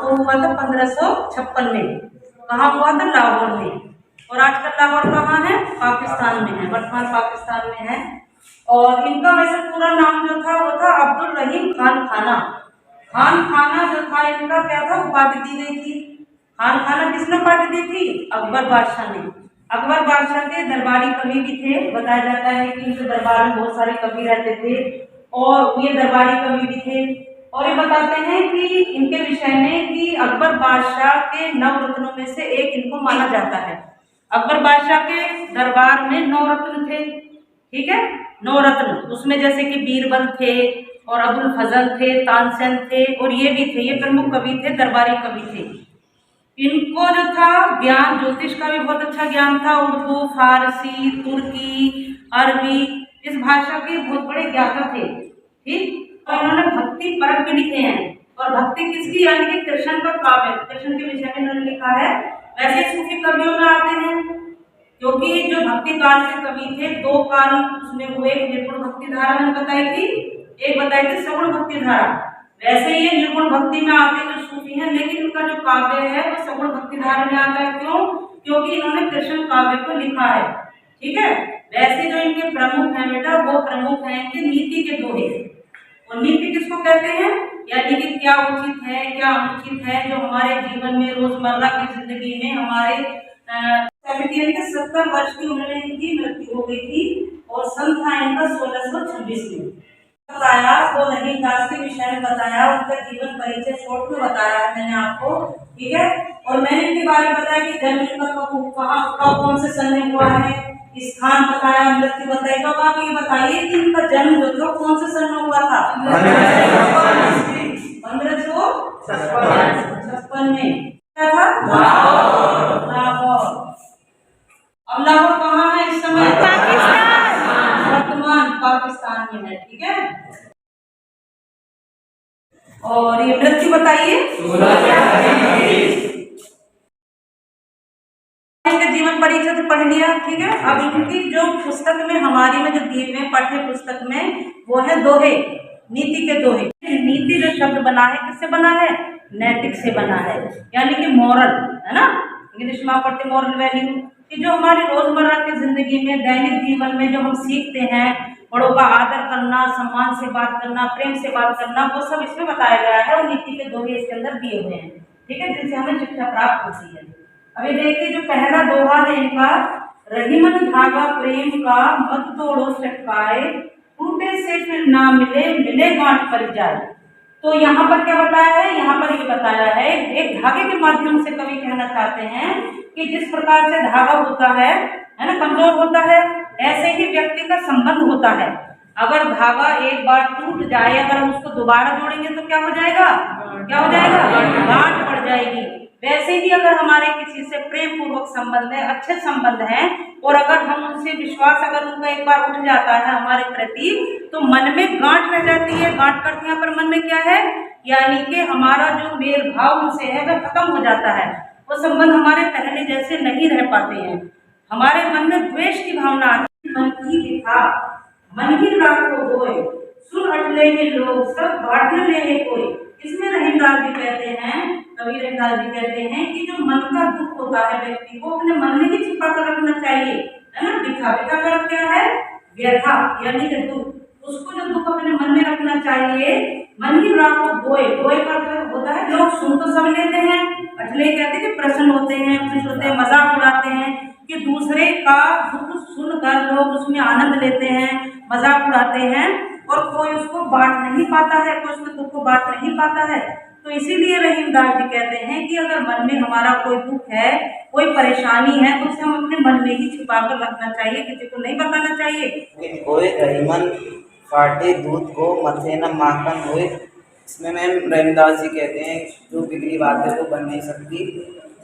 वो हुआ था 1556 में। कहाँ हुआ था? लाहौर में। और आजकल लाहौर कहाँ है? पाकिस्तान में है, वर्तमान पाकिस्तान में है। और इनका वैसे पूरा नाम जो था वो था अब्दुल रहीम खान खाना। खान खाना जो था इनका क्या था? उपाधि दी गई थी। खान खाना किसने उपाधि दी थी? अकबर बादशाह ने। अकबर बादशाह के दरबारी कवि भी थे। बताया जाता है कि इनके दरबार में बहुत सारे कवि रहते थे और ये दरबारी कवि भी थे। और ये बताते हैं कि इनके विषय में कि अकबर बादशाह के 9 रत्नों में से एक इनको माना जाता है। अकबर बादशाह के दरबार में 9 रत्न थे, ठीक है, 9 रत्न। उसमें जैसे कि बीरबल थे और अबुल फजल थे, तानसेन थे और ये भी थे, ये प्रमुख कवि थे, दरबारी कवि थे। इनको जो था ज्ञान, ज्योतिष का भी बहुत अच्छा ज्ञान था। उर्दू, फारसी, तुर्की, अरबी, इस भाषा के बहुत बड़े ज्ञाता थे, ठीक। और इन्होंने भक्ति परक भी लिखे हैं। और भक्ति किसकी? यानी कि कृष्ण का काव्य, कृष्ण के विषय में इन्होंने लिखा है। वैसे सूफी कवियों में आते हैं, क्योंकि जो भक्ति काल के कवि थे, 2 काल उसमें हुए। निर्गुण भक्ति धारा मैंने बताई थी, एक बताई थी सगुण भक्ति धारा। वैसे ये निर्गुण भक्ति में आते हैं जो सूफी हैं, लेकिन उनका जो काव्य है वो सगुण भक्ति धारा में आता है। क्यों? क्योंकि इन्होंने कृष्ण काव्य को लिखा है, ठीक है। वैसे जो इनके प्रमुख हैं बेटा, वो प्रमुख हैं कि नीति के दोहे। और नीति किसको कहते हैं? यानी कि क्या उचित है, क्या अनुचित है, जो हमारे जीवन में रोजमर्रा की जिंदगी में हमारे 70 वर्ष की उम्र में इनकी मृत्यु हो गई थी और सन था इनका 1626 में। बताया वो रहीमदास के विषय में बताया, उनका जीवन परिचय शॉर्ट में बताया है मैंने आपको, ठीक है। और मैंने इनके बारे में बताया कि जन्म इनका कहाँ कौन से सन में हुआ है, स्थान बताया, मृत्यु बताई। तो आप ये बताइए कि इनका जन्म जो था कौन से सन में हुआ था? 1556 में। क्या था? लाहौर। अब लाहौर कहाँ है इस समय? वर्तमान पाकिस्तान में है, ठीक है। और ये मृत्यु बताइए। जीवन परिचय तो पढ़ लिया, ठीक है। अब इनकी जो पुस्तक में हमारी में जो दिए हुए पाठ्य पुस्तक में वो है दोहे, नीति के दोहे। नीति जो शब्द बना है किससे बना है? नैतिक से बना है, यानी कि मॉरल, है ना। इंग्लिश में आप पढ़ते मॉरल वैल्यू, कि जो हमारी रोजमर्रा की जिंदगी में, दैनिक जीवन में जो हम सीखते हैं, बड़ों का आदर करना, सम्मान से बात करना, प्रेम से बात करना, वो सब इसमें बताया गया है। और नीति के दोहे इसके अंदर दिए हुए हैं, ठीक है, जिनसे हमें शिक्षा प्राप्त होती है। अभी देखिए जो पहला दोहा है इनका, रहीमन धागा प्रेम का मत तोड़ो चटकाए, टूटे से फिर ना मिले, मिले गांठ पर जाए। तो यहाँ पर क्या बताया है? यहाँ पर ये बताया है, एक धागे के माध्यम से कवि कहना चाहते हैं कि जिस प्रकार से धागा होता है ना, कमजोर होता है, ऐसे ही व्यक्ति का संबंध होता है। अगर धागा एक बार टूट जाए, अगर हम उसको दोबारा जोड़ेंगे तो क्या हो जाएगा? क्या हो जाएगा? गांठ पड़ जाएगी। वैसे ही अगर हमारे किसी से प्रेम पूर्वक संबंध है, अच्छे संबंध हैं, और अगर हम उनसे विश्वास, अगर उनका एक बार उठ जाता है हमारे प्रति, तो मन में गांठ रह जाती है। गांठ करते हैं पर मन में क्या है? यानी कि हमारा जो मेल भाव उनसे है वह खत्म हो जाता है। वो संबंध हमारे पहले जैसे नहीं रह पाते हैं। हमारे मन में द्वेष की भावना आती है। मन की लिखा मन ही राखो होए, सुन हटले हैं लोग सब बांट ले है कोई। इसमें रहीमदास जी कहते हैं, कवि रहीमदास जी कहते हैं कि जो मन का दुख होता है व्यक्ति को अपने मन में ही छिपा कर रखना चाहिए, है ना। बिखा बिखा कर क्या है? व्यथा, यानी कि दुख। उसको जो दुख अपने मन में रखना चाहिए। मन ही राखो बोए, बोए का होता है लोग सुन तो सब लेते हैं, अटले कहते हैं कि प्रसन्न होते हैं, खुश होते हैं, मजाक उड़ाते हैं, कि दूसरे का दुख सुनकर लोग उसमें आनंद लेते हैं, मजाक उड़ाते हैं, और कोई उसको बांट नहीं पाता है, कोई उसके दुख को बांट नहीं पाता है। तो इसीलिए रहीमदास जी कहते हैं कि अगर मन में हमारा कोई दुख है, कोई परेशानी है, तो उसे हम अपने मन में ही छिपा कर रखना चाहिए, किसी को नहीं बताना चाहिए। कोई रहीमन फाटे दूध को मथे न माखन हुए। इसमें मैम रहीमदास जी कहते हैं जो बिगड़ी बात है वो बन नहीं सकती।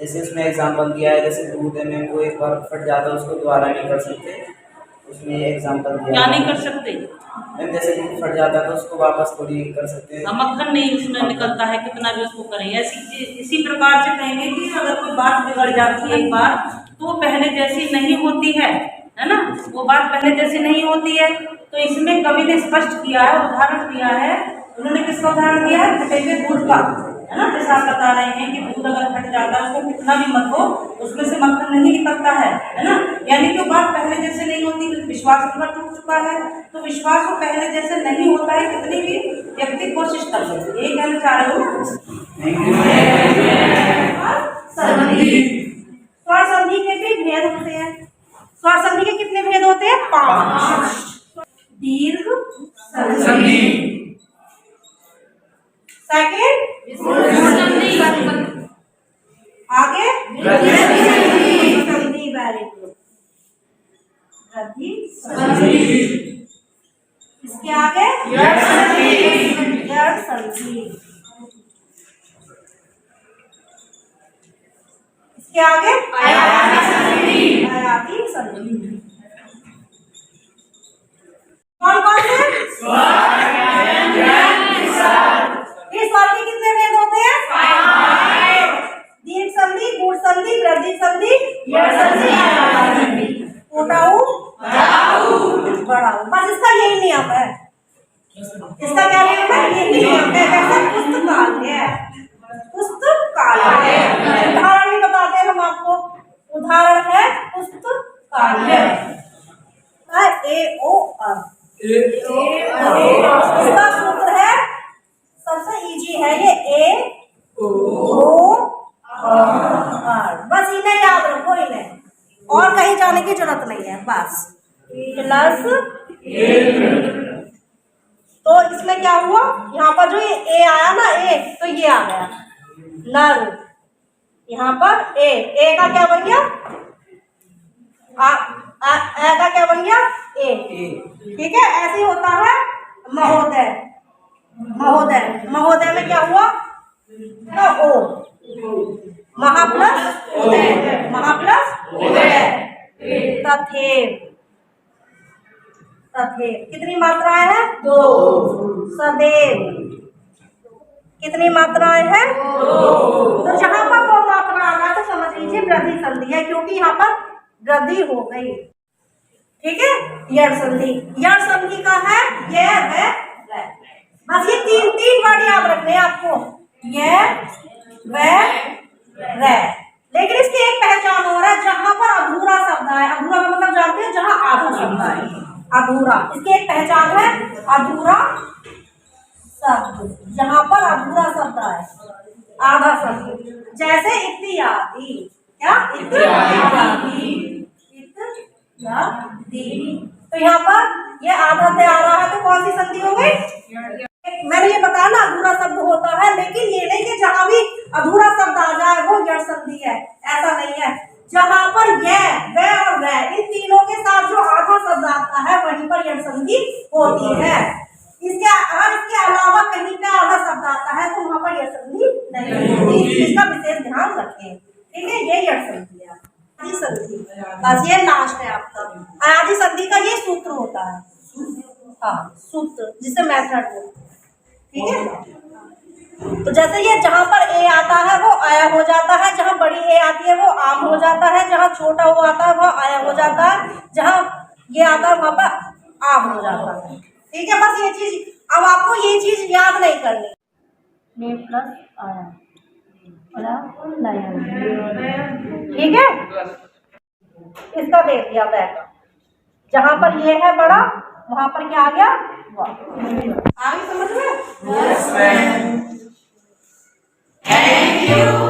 जैसे उसमें एग्जाम्पल दिया है, जैसे दूध है में कोई बार फट जाता है उसको दोबारा नहीं कर सकते, उसमें एग्जाम्पल दिया। क्या नहीं कर सकते? मैम जैसे दूध फट जाता है तो उसको वापस थोड़ी कर सकते हैं, मक्खन नहीं उसमें निकलता है, कितना भी उसको करें। इसी प्रकार से कहेंगे कि अगर कोई बात बिगड़ जाती है एक बार, तो वो पहले जैसी नहीं होती है ना, वो बात पहले जैसी नहीं होती है। तो इसमें कवि ने स्पष्ट किया है, उदाहरण दिया है। उन्होंने किसका उदाहरण दिया है? फटे हुए दूध का। है ना। जैसे आप बता रहे हैं कि दूध अगर फट जाता है, उसको कितना भी मत हो, उसमें से मक्खन नहीं निकलता है ना। यानी कि बात पहले जैसे नहीं होती, विश्वास एक बार टूट चुका है, तो विश्वास वो पहले जैसे नहीं होता है, कितनी भी व्यक्ति कोशिश कर ले। यही कहना चाह रहे हो ना। स्वर संधि के भी भेद होते हैं। स्वर संधि के कितने भेद होते हैं? 5। दीर्घ संधि, सेकंड आगे संधि, वेरी गुड, इसके आगे यड़ संधि, इसके आगे आयाती संधि। कौन कौन से? इस स्वर के कितने भेद होते हैं? 5। दीर्घ संधि, गूढ़ संधि, वृद्धि संधि, यड़ संधि, आयाती संधि। छोटा ऊ, बड़ा ऊ, बस इसका यही नियम है। इसका क्या नियम है? ये नियम है। कैसा? पुस्तकालय, पुस्तकालय। उदाहरण भी बताते हैं हम आपको। उदाहरण है पुस्तकालय। ए ओ अर, इसका सूत्र है, सबसे इजी है ये, ए ओ अर। बस इन्हें याद रखो, इन्हें, और कहीं जाने की जरूरत नहीं है। बस प्लस, तो इसमें क्या हुआ, यहाँ पर जो ये ए आया ना, ए, तो ये आ गया नर। यहाँ पर ए का क्या बन गया? ए का क्या बन गया? ए। ठीक है, ऐसे ही होता है महोदय। महोदय, महोदय में क्या हुआ? तो ओ, महा प्लस उदय, महा प्लस उदय। तथेव, तथेव कितनी मात्राएं हैं? 2। सदैव कितनी मात्राएं हैं? 2। तो जहां पर 2 मात्रा आ गया तो समझ लीजिए वृद्धि संधि है, क्योंकि यहाँ पर वृद्धि हो गई। ठीक है, यड़ संधि, यड़ संधि का है ये है वे। बस ये तीन वर्ड याद रखने हैं आपको, ये वे रे। लेकिन इसकी एक पहचान हो रहा है, जहां पर अधूरा शब्द आए। अधूरा का मतलब जानते हैं? जहां आधा शब्द आए, अधूरा। इसकी एक पहचान है, अधूरा शब्द, जहां पर अधूरा शब्द आए, आधा शब्द। जैसे इत्यादि, क्या? इत्यादि, इत्यादि। तो यहाँ पर ये आधा से आ रहा है, तो कौन सी संधि हो गई? मैंने ये बताया ना, अधूरा शब्द होता है, लेकिन ये नहीं कि जहां भी अधूरा शब्द आ जाए वो यड़ संधि है, ऐसा नहीं है। जहां पर ये, वे और वे, इन तीनों के साथ जो आधा शब्द आता है, वहीं पर यड़ संधि होती है। इसके अलावा कहीं पे आधा शब्द आता है, तो वहां पर यड़ संधि नहीं होती। इस चीज का विशेष ध्यान रखें। ठीक है, ये यड़ संधि है। संधि, बस ये लास्ट है आपका। अयादी संधि का ये सूत्र होता है, हाँ, सूत्र, जिसे मेथड बोलते हैं। ठीक है, तो जैसे ये जहां पर ए आता है वो आया हो जाता है, जहां बड़ी ए आती है वो आम हो जाता है, जहां छोटा वो आता है वो आया हो जाता है, जहां ये आता है वहां पर आम हो जाता है। ठीक है, बस ये चीज, अब आपको ये चीज याद नहीं करनी। ने प्लस आया, ठीक है, इसका दे दिया बैग। जहां पर ये है बड़ा, वहां पर क्या आ गया? आगे समझ में? Yes ma'am, thank you.